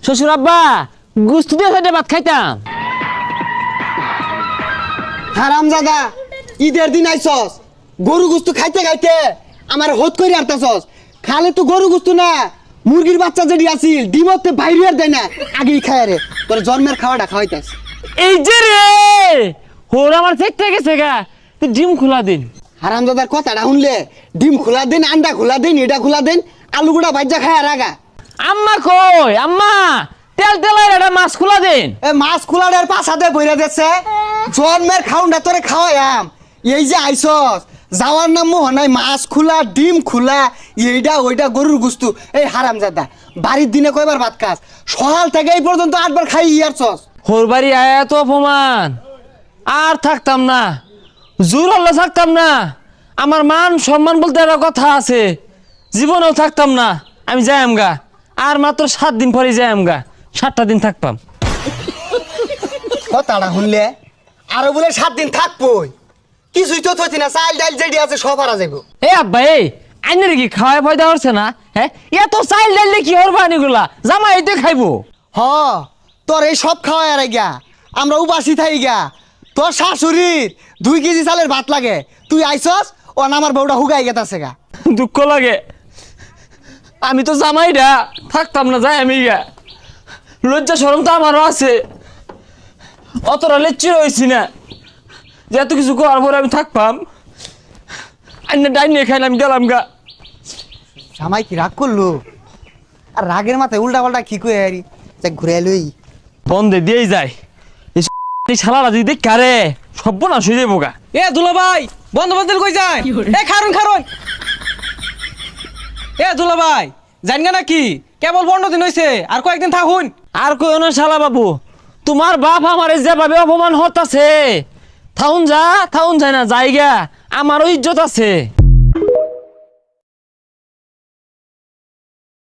শ্বশুর আব্বা গুস্তু দিয়ে সাইডে ভাত খাইতাম। হারামজাদা ঈদের দিন আইছস গরু গুস্তু খাইতে খাইতে আমার হত করে আরতাছস। খালে তো গরু গুস্তু না, মুরগির বাচ্চা যেটি আছিল ডিমতে বাইরে আর দেয় না, আগেই খায় রে। তোর জন্মের খাওয়াটা খাওয়াইতাস। এই যে রে হোর আমার চেকতে গেছে গা, তুই ডিম খোলা দিন। হারামজাদার কথাটা শুনলে ডিম খোলা দেন, আন্ডা খোলা দেন, এটা খোলা দেন, আলু গুঁড়া ভাজা খায় আর আগা। আম্মা কই আম্মা তেল তেলের একটা মাছ খোলা দিন। এ মাছ খোলাটার পাশাতে বইরা দিচ্ছে, জন্মের খাউনটা তোরে খাওয়াইয়াম। এই যে আইছস যাওয়ার নাম মোহনাই, মাছ খোলা ডিম খোলা এইটা ওইটা গরুর গুস্তু। এই হারামজাদা বাড়ির দিনে কয়বার ভাত খাস? সকাল থেকে এই পর্যন্ত 8 বার খাই ইয়ারছস। হোর বাড়ি আয়া তো অপমান, আর থাকতাম না, জোর হল্লা থাকতাম না। আমার মান সম্মান বলতে একটা কথা আছে, জীবনেও থাকতাম না। আমি যাইম গা, আর মাত্র 7 দিন পরে যাইম গা, 7টা দিন থাকতাম। কথাটা শুনলে আরো বলে 7 দিন থাকবই, কিছুই তো থইতি না, চাল ডাল যেটি আছে সব হারা যাবো। এ আব্বা এই আইনের কি খাওয়াই ফায়দা হচ্ছে না? হ্যাঁ এত চাইল ডাইলে কি হরবা নিগুলা জামা এইতে খাইবো। হ তোর এই সব খাওয়াই আর গা, আমরা উপাসি থাই গা। তোর শাশুড়ির 2 কেজি চালের ভাত লাগে, তুই আইছস ও আমার বউটা হুগাই গেতাছে গা। দুঃখ লাগে, আমি তো জামাইরা থাকতাম না, যাই আমি গা। লজ্জা শরম তো আমারও আছে, অতটা লেচ্ছি রয়েছি না যে এত কিছু করার পরে আমি থাকতাম। আইনে ডাইনে খাইলাম গেলাম গা। জামাই কি রাগ করলো? আর রাগের মাথায় উল্টা পাল্টা কি কই আরি ঘুরে লই বন্ধে দিয়েই যায়। এই শালারা যদি দেখ কারে সর্বনাশ হয়ে যাবো গা। এ দুলা ভাই বন্ধ বাতিল কই যায়? এ খারুন খারুন। এ দুলা ভাই জানগা নাকি কেবল 15 দিন হইছে, আর কয়েকদিন থাকুন। আর কই না শালা বাবু, তোমার বাপ আমার যেভাবে অপমান হতাছে, থাউন যায় না জায়গা, আমারও ইজ্জত আছে।